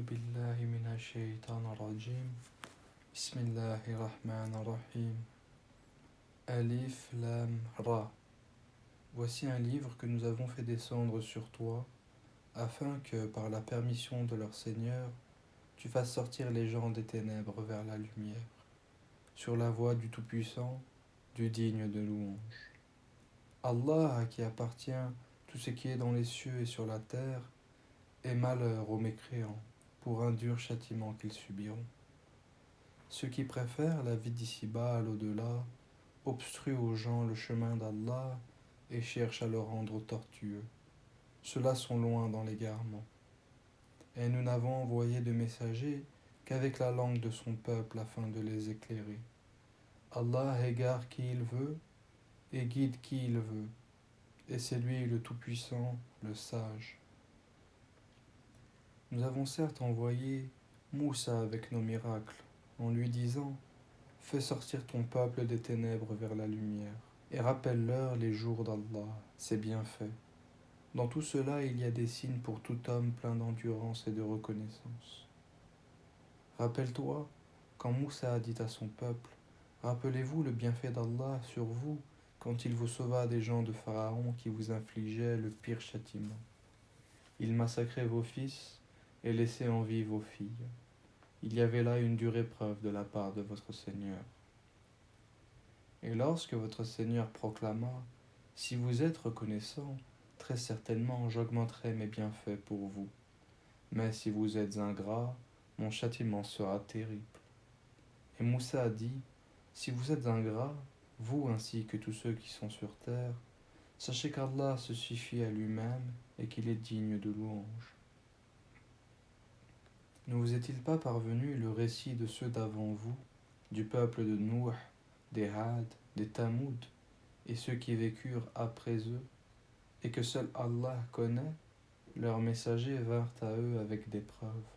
بالله من الشيطان الرجيم بسم الله الرحمن الرحيم Alif Lam Ra. Voici un livre que nous avons fait descendre sur toi, afin que, par la permission de leur Seigneur, tu fasses sortir les gens des ténèbres vers la lumière, sur la voie du Tout-Puissant, du digne de louange. Allah, à qui appartient tout ce qui est dans les cieux et sur la terre, et malheur aux mécréants, pour un dur châtiment qu'ils subiront. Ceux qui préfèrent la vie d'ici-bas à l'au-delà obstruent aux gens le chemin d'Allah et cherchent à le rendre tortueux. Ceux-là sont loin dans l'égarement. Et nous n'avons envoyé de messagers qu'avec la langue de son peuple afin de les éclairer. Allah égare qui il veut et guide qui il veut, et c'est lui le Tout-Puissant, le Sage. Nous avons certes envoyé Moussa avec nos miracles, en lui disant « Fais sortir ton peuple des ténèbres vers la lumière, et rappelle-leur les jours d'Allah, ses bienfaits. Dans tout cela, il y a des signes pour tout homme plein d'endurance et de reconnaissance. Rappelle-toi, quand Moussa a dit à son peuple « Rappelez-vous le bienfait d'Allah sur vous, quand il vous sauva des gens de Pharaon qui vous infligeaient le pire châtiment. Il massacrait vos fils et laissait en vie vos filles. Il y avait là une dure épreuve de la part de votre Seigneur. Et lorsque votre Seigneur proclama « Si vous êtes reconnaissant, très certainement j'augmenterai mes bienfaits pour vous. Mais si vous êtes ingrats, mon châtiment sera terrible. » Et Moussa a dit « Si vous êtes ingrats, vous ainsi que tous ceux qui sont sur terre, sachez qu'Allah se suffit à lui-même et qu'il est digne de louange. » Ne vous est-il pas parvenu le récit de ceux d'avant vous, du peuple de Nouh, des Had, des Tamoud, et ceux qui vécurent après eux, et que seul Allah connaît? Leurs messagers vinrent à eux avec des preuves.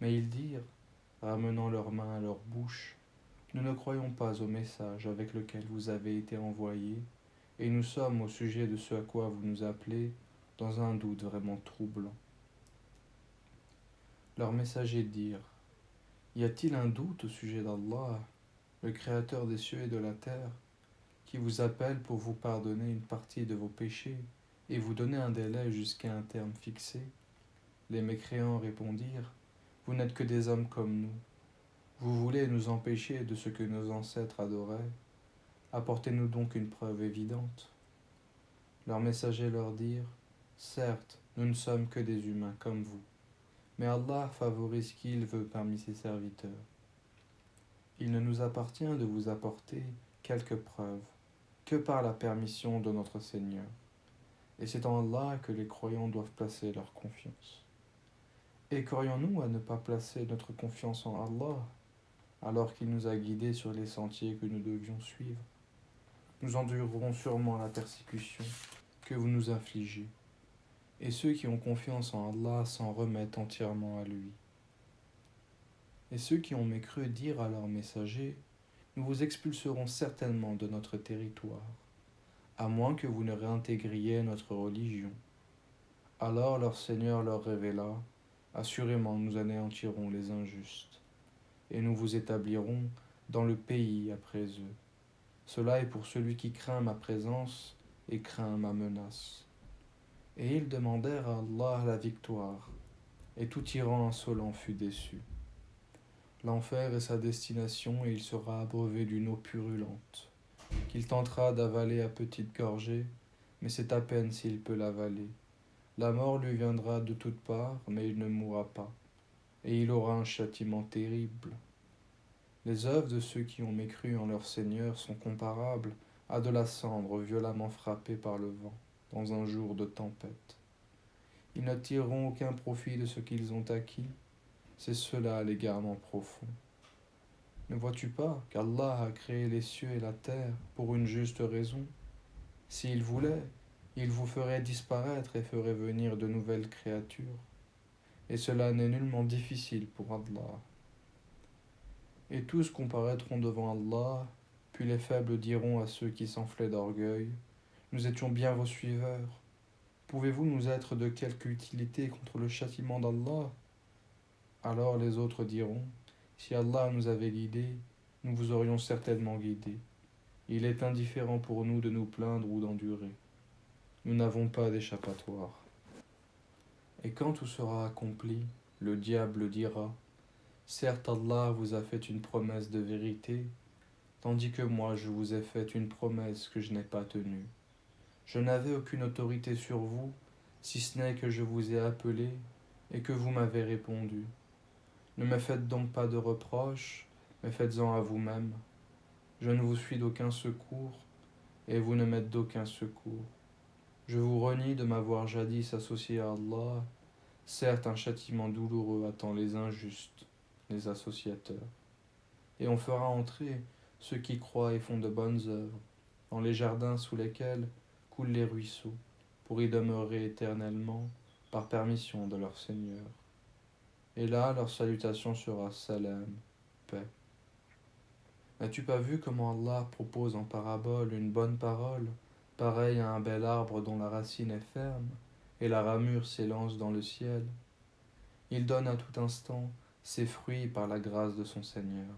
Mais ils dirent, ramenant leurs mains à leur bouche, « Nous ne croyons pas au message avec lequel vous avez été envoyés, et nous sommes au sujet de ce à quoi vous nous appelez dans un doute vraiment troublant. » Leurs messagers dirent, « Y a-t-il un doute au sujet d'Allah, le Créateur des cieux et de la terre, qui vous appelle pour vous pardonner une partie de vos péchés et vous donner un délai jusqu'à un terme fixé ?» Les mécréants répondirent, « Vous n'êtes que des hommes comme nous. Vous voulez nous empêcher de ce que nos ancêtres adoraient. Apportez-nous donc une preuve évidente. » Leurs messagers leur dirent, « Certes, nous ne sommes que des humains comme vous, mais Allah favorise qui il veut parmi ses serviteurs. Il ne nous appartient de vous apporter quelques preuves que par la permission de notre Seigneur. Et c'est en Allah que les croyants doivent placer leur confiance. Et qu'aurions-nous à ne pas placer notre confiance en Allah, alors qu'il nous a guidés sur les sentiers que nous devions suivre? Nous endurerons sûrement la persécution que vous nous infligez, et ceux qui ont confiance en Allah s'en remettent entièrement à lui. Et ceux qui ont mécru dirent à leurs messagers, « Nous vous expulserons certainement de notre territoire, à moins que vous ne réintégriez notre religion. » Alors leur Seigneur leur révéla, « Assurément nous anéantirons les injustes, et nous vous établirons dans le pays après eux. Cela est pour celui qui craint ma présence et craint ma menace. » Et ils demandèrent à Allah la victoire, et tout tyran insolent fut déçu. L'enfer est sa destination et il sera abreuvé d'une eau purulente, qu'il tentera d'avaler à petites gorgées, mais c'est à peine s'il peut l'avaler. La mort lui viendra de toutes parts, mais il ne mourra pas, et il aura un châtiment terrible. Les œuvres de ceux qui ont mécru en leur Seigneur sont comparables à de la cendre violemment frappée par le vent dans un jour de tempête. Ils ne tireront aucun profit de ce qu'ils ont acquis, c'est cela l'égarement profond. Ne vois-tu pas qu'Allah a créé les cieux et la terre pour une juste raison? S'il voulait, il vous ferait disparaître et ferait venir de nouvelles créatures. Et cela n'est nullement difficile pour Allah. Et tous comparaîtront devant Allah, puis les faibles diront à ceux qui s'enflaient d'orgueil, « Nous étions bien vos suiveurs. Pouvez-vous nous être de quelque utilité contre le châtiment d'Allah ? Alors les autres diront, si Allah nous avait guidés, nous vous aurions certainement guidés. Il est indifférent pour nous de nous plaindre ou d'endurer. Nous n'avons pas d'échappatoire. Et quand tout sera accompli, le diable dira, certes Allah vous a fait une promesse de vérité, tandis que moi je vous ai fait une promesse que je n'ai pas tenue. Je n'avais aucune autorité sur vous, si ce n'est que je vous ai appelé et que vous m'avez répondu. Ne me faites donc pas de reproches, mais faites-en à vous-même. Je ne vous suis d'aucun secours, et vous ne m'êtes d'aucun secours. Je vous renie de m'avoir jadis associé à Allah. Certes, un châtiment douloureux attend les injustes, les associateurs. Et on fera entrer ceux qui croient et font de bonnes œuvres dans les jardins sous lesquels coulent les ruisseaux, pour y demeurer éternellement par permission de leur Seigneur. Et là, leur salutation sera salam, paix. N'as-tu pas vu comment Allah propose en parabole une bonne parole, pareille à un bel arbre dont la racine est ferme et la ramure s'élance dans le ciel? Il donne à tout instant ses fruits par la grâce de son Seigneur.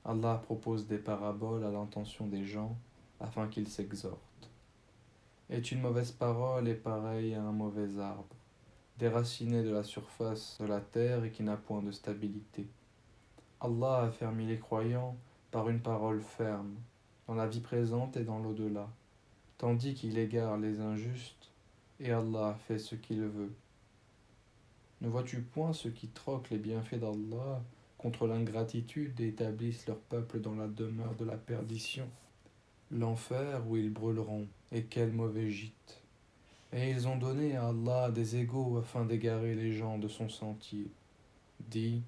Allah propose des paraboles à l'intention des gens afin qu'ils s'exhortent. Et une mauvaise parole est pareille à un mauvais arbre, déraciné de la surface de la terre et qui n'a point de stabilité. Allah a fermi les croyants par une parole ferme, dans la vie présente et dans l'au-delà, tandis qu'il égare les injustes, et Allah fait ce qu'il veut. Ne vois-tu point ceux qui troquent les bienfaits d'Allah contre l'ingratitude et établissent leur peuple dans la demeure de la perdition, l'enfer où ils brûleront, et quel mauvais gîte. Et ils ont donné à Allah des égaux afin d'égarer les gens de son sentier. Dis,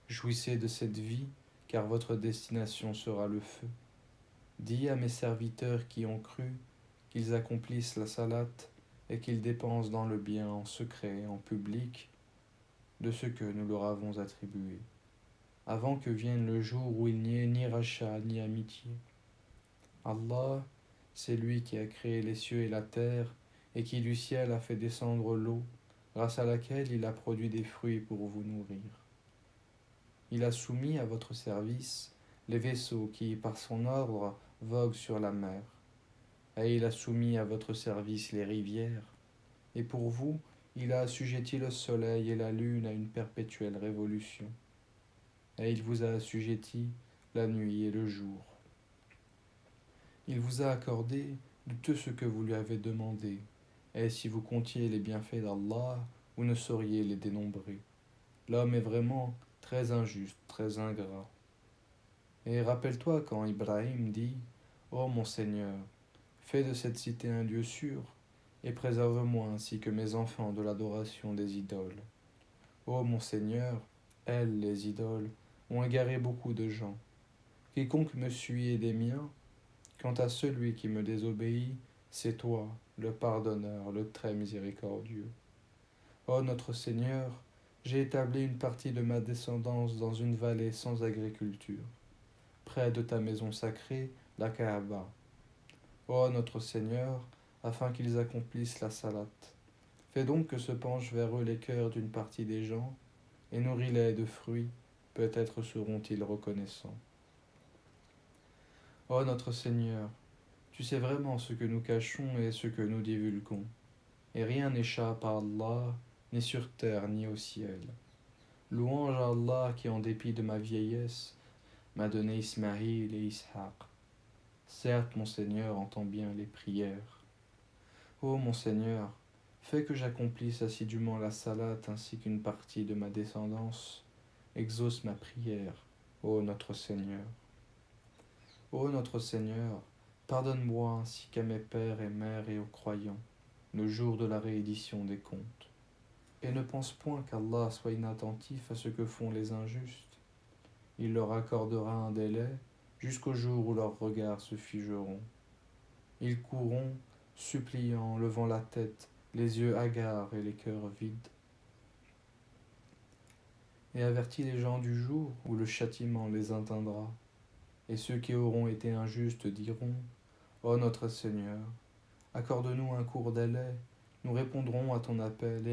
jouissez de cette vie, car votre destination sera le feu. Dis à mes serviteurs qui ont cru qu'ils accomplissent la salate et qu'ils dépensent dans le bien en secret et en public de ce que nous leur avons attribué, avant que vienne le jour où il n'y ait ni rachat ni amitié. Allah, c'est lui qui a créé les cieux et la terre et qui du ciel a fait descendre l'eau, grâce à laquelle il a produit des fruits pour vous nourrir. Il a soumis à votre service les vaisseaux qui, par son ordre, voguent sur la mer. Et il a soumis à votre service les rivières. Et pour vous, il a assujetti le soleil et la lune à une perpétuelle révolution. Et il vous a assujetti la nuit et le jour. Il vous a accordé de tout ce que vous lui avez demandé. Et si vous comptiez les bienfaits d'Allah, vous ne sauriez les dénombrer. L'homme est vraiment très injuste, très ingrat. Et rappelle-toi quand Ibrahim dit « Ô mon Seigneur, fais de cette cité un Dieu sûr, et préserve-moi ainsi que mes enfants de l'adoration des idoles. Ô mon Seigneur, elles, les idoles, ont égaré beaucoup de gens. Quiconque me suit est des miens. Quant à celui qui me désobéit, c'est toi, le pardonneur, le très miséricordieux. Ô notre Seigneur, j'ai établi une partie de ma descendance dans une vallée sans agriculture, près de ta maison sacrée, la Kaaba. Ô notre Seigneur, afin qu'ils accomplissent la salate. Fais donc que se penchent vers eux les cœurs d'une partie des gens, et nourris-les de fruits, peut-être seront-ils reconnaissants. Ô notre Seigneur, tu sais vraiment ce que nous cachons et ce que nous divulguons, et rien n'échappe à Allah, ni sur terre ni au ciel. Louange à Allah qui, en dépit de ma vieillesse, m'a donné Ismaïl et Ishaq. Certes, mon Seigneur entend bien les prières. Ô mon Seigneur, fais que j'accomplisse assidûment la salate ainsi qu'une partie de ma descendance. Exauce ma prière, ô notre Seigneur. Ô notre Seigneur, pardonne-moi ainsi qu'à mes pères et mères et aux croyants, le jour de la réédition des comptes. Et ne pense point qu'Allah soit inattentif à ce que font les injustes. Il leur accordera un délai jusqu'au jour où leurs regards se figeront. Ils courront, suppliant, levant la tête, les yeux hagards et les cœurs vides. Et avertis les gens du jour où le châtiment les atteindra. Et ceux qui auront été injustes diront, ô notre Seigneur, accorde-nous un court délai, nous répondrons à ton appel,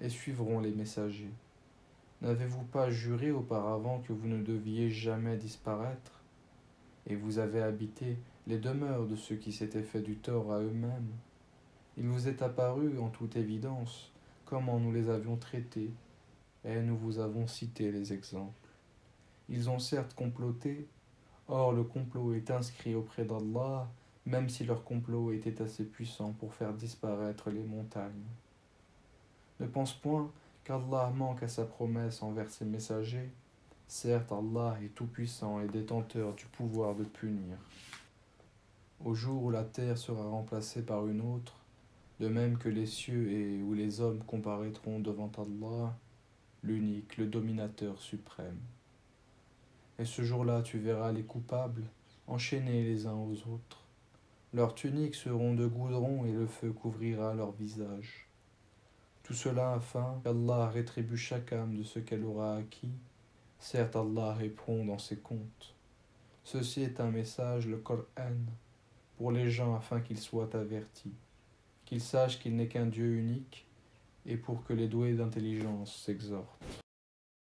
et et suivront les messagers. N'avez-vous pas juré auparavant que vous ne deviez jamais disparaître? Et vous avez habité les demeures de ceux qui s'étaient fait du tort à eux-mêmes. Il vous est apparu en toute évidence comment nous les avions traités, et nous vous avons cité les exemples. Ils ont certes comploté, or le complot est inscrit auprès d'Allah, même si leur complot était assez puissant pour faire disparaître les montagnes. Ne pense point qu'Allah manque à sa promesse envers ses messagers. Certes, Allah est tout-puissant et détenteur du pouvoir de punir. Au jour où la terre sera remplacée par une autre, de même que les cieux et où les hommes comparaîtront devant Allah, l'unique, le dominateur suprême. Et ce jour-là, tu verras les coupables enchaînés les uns aux autres. Leurs tuniques seront de goudron et le feu couvrira leur visage. Tout cela afin qu'Allah rétribue chaque âme de ce qu'elle aura acquis. Certes, Allah répond dans ses comptes. Ceci est un message, le Coran, pour les gens afin qu'ils soient avertis, qu'ils sachent qu'il n'est qu'un Dieu unique et pour que les doués d'intelligence s'exhortent.